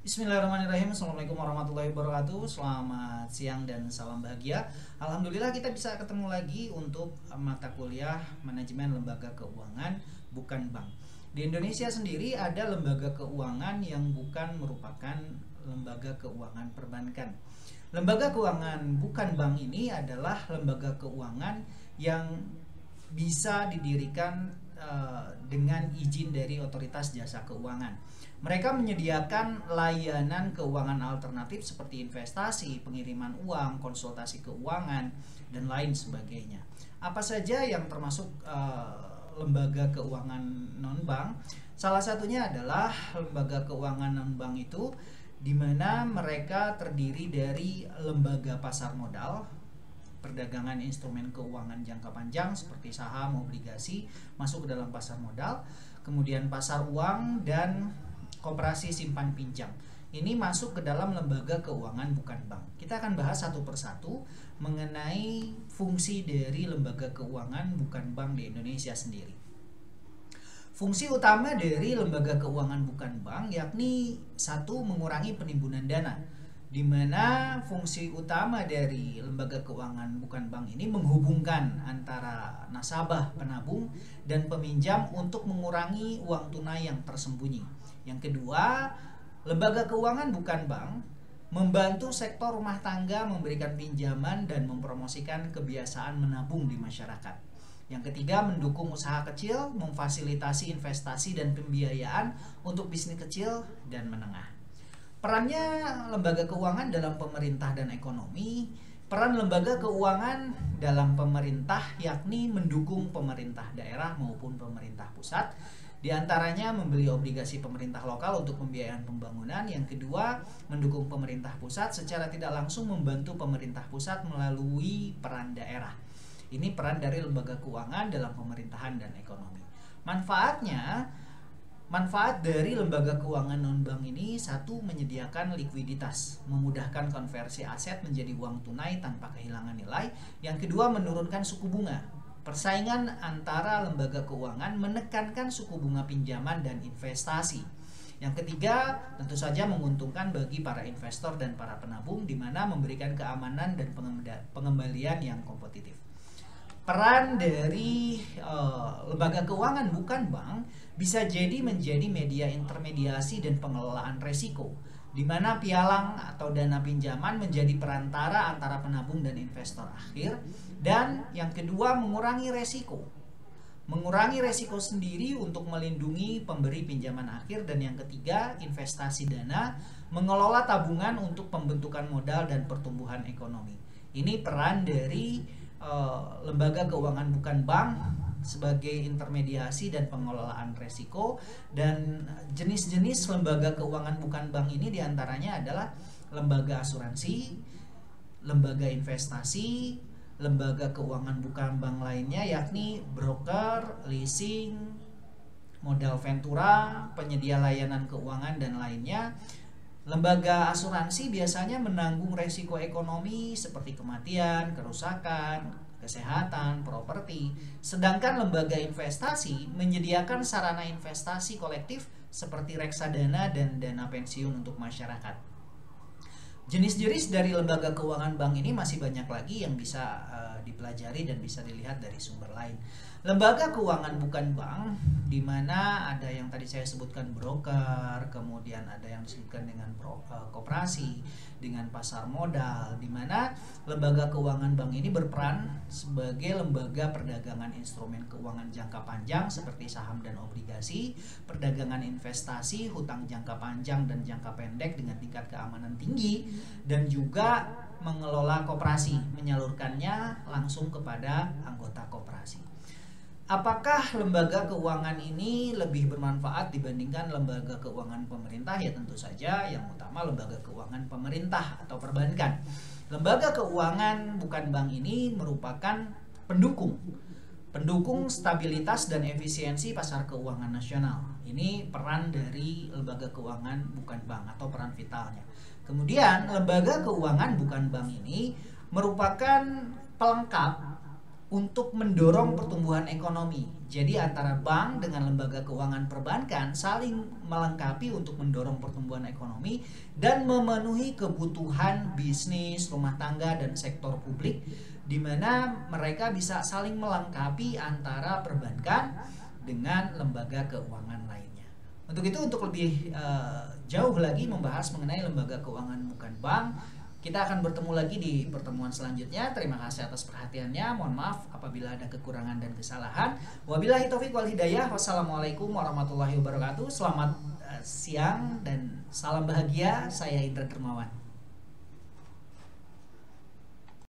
Bismillahirrahmanirrahim. Assalamualaikum warahmatullahi wabarakatuh. Selamat siang dan salam bahagia. Alhamdulillah kita bisa ketemu lagi untuk mata kuliah manajemen lembaga keuangan bukan bank. Di Indonesia sendiri ada lembaga keuangan yang bukan merupakan lembaga keuangan perbankan. Lembaga keuangan bukan bank ini adalah lembaga keuangan yang bisa didirikan dengan izin dari otoritas jasa keuangan. Mereka menyediakan layanan keuangan alternatif seperti investasi, pengiriman uang, konsultasi keuangan, dan lain sebagainya. Apa saja yang termasuk lembaga keuangan non-bank? Salah satunya adalah lembaga keuangan non-bank itu di mana mereka terdiri dari lembaga pasar modal, perdagangan instrumen keuangan jangka panjang seperti saham, obligasi masuk ke dalam pasar modal, kemudian pasar uang dan koperasi simpan pinjam. Ini masuk ke dalam lembaga keuangan bukan bank. Kita akan bahas satu persatu mengenai fungsi dari lembaga keuangan bukan bank di Indonesia sendiri. Fungsi utama dari lembaga keuangan bukan bank yakni satu, mengurangi penimbunan dana, di mana fungsi utama dari lembaga keuangan bukan bank ini menghubungkan antara nasabah, penabung, dan peminjam untuk mengurangi uang tunai yang tersembunyi. Yang kedua, lembaga keuangan bukan bank membantu sektor rumah tangga memberikan pinjaman dan mempromosikan kebiasaan menabung di masyarakat. Yang ketiga, mendukung usaha kecil, memfasilitasi investasi dan pembiayaan untuk bisnis kecil dan menengah. Perannya lembaga keuangan dalam pemerintah dan ekonomi. Peran lembaga keuangan dalam pemerintah yakni mendukung pemerintah daerah maupun pemerintah pusat. Di antaranya membeli obligasi pemerintah lokal untuk pembiayaan pembangunan. Yang kedua, mendukung pemerintah pusat secara tidak langsung membantu pemerintah pusat melalui peran daerah. Ini peran dari lembaga keuangan dalam pemerintahan dan ekonomi. Manfaat dari lembaga keuangan non-bank ini, satu, menyediakan likuiditas, memudahkan konversi aset menjadi uang tunai tanpa kehilangan nilai. Yang kedua, menurunkan suku bunga. Persaingan antara lembaga keuangan menekankan suku bunga pinjaman dan investasi. Yang ketiga, tentu saja menguntungkan bagi para investor dan para penabung, di mana memberikan keamanan dan pengembalian yang kompetitif. Peran dari lembaga keuangan bukan bank bisa jadi menjadi media intermediasi dan pengelolaan resiko, di mana pialang atau dana pinjaman menjadi perantara antara penabung dan investor akhir. Dan yang kedua, mengurangi resiko. Mengurangi resiko sendiri untuk melindungi pemberi pinjaman akhir. Dan yang ketiga, investasi dana, mengelola tabungan untuk pembentukan modal dan pertumbuhan ekonomi. Ini peran dari lembaga keuangan bukan bank sebagai intermediasi dan pengelolaan resiko. Dan jenis-jenis lembaga keuangan bukan bank ini diantaranya adalah lembaga asuransi, lembaga investasi, lembaga keuangan bukan bank lainnya yakni broker, leasing, modal ventura, penyedia layanan keuangan dan lainnya. Lembaga asuransi biasanya menanggung resiko ekonomi seperti kematian, kerusakan, kesehatan, properti. Sedangkan lembaga investasi menyediakan sarana investasi kolektif seperti reksadana dan dana pensiun untuk masyarakat. Jenis-jenis dari lembaga keuangan bank ini masih banyak lagi yang bisa dipelajari dan bisa dilihat dari sumber lain. Lembaga keuangan bukan bank, di mana ada yang tadi saya sebutkan broker, kemudian ada yang disebutkan dengan koperasi, dengan pasar modal, di mana lembaga keuangan bank ini berperan sebagai lembaga perdagangan instrumen keuangan jangka panjang seperti saham dan obligasi, perdagangan investasi, hutang jangka panjang dan jangka pendek dengan tingkat keamanan tinggi, dan juga mengelola koperasi, menyalurkannya langsung kepada anggota koperasi. Apakah lembaga keuangan ini lebih bermanfaat dibandingkan lembaga keuangan pemerintah? Ya tentu saja yang utama lembaga keuangan pemerintah atau perbankan. Lembaga keuangan bukan bank ini merupakan pendukung stabilitas dan efisiensi pasar keuangan nasional. Ini peran dari lembaga keuangan bukan bank atau peran vitalnya. Kemudian lembaga keuangan bukan bank ini merupakan pelengkap untuk mendorong pertumbuhan ekonomi. Jadi antara bank dengan lembaga keuangan perbankan saling melengkapi untuk mendorong pertumbuhan ekonomi dan memenuhi kebutuhan bisnis, rumah tangga, dan sektor publik, di mana mereka bisa saling melengkapi antara perbankan dengan lembaga keuangan lainnya. Untuk itu, untuk lebih jauh lagi membahas mengenai lembaga keuangan bukan bank, kita akan bertemu lagi di pertemuan selanjutnya. Terima kasih atas perhatiannya. Mohon maaf apabila ada kekurangan dan kesalahan. Wabillahi taufiq wal hidayah. Wassalamualaikum warahmatullahi wabarakatuh. Selamat siang dan salam bahagia. Saya Indra Dermawan.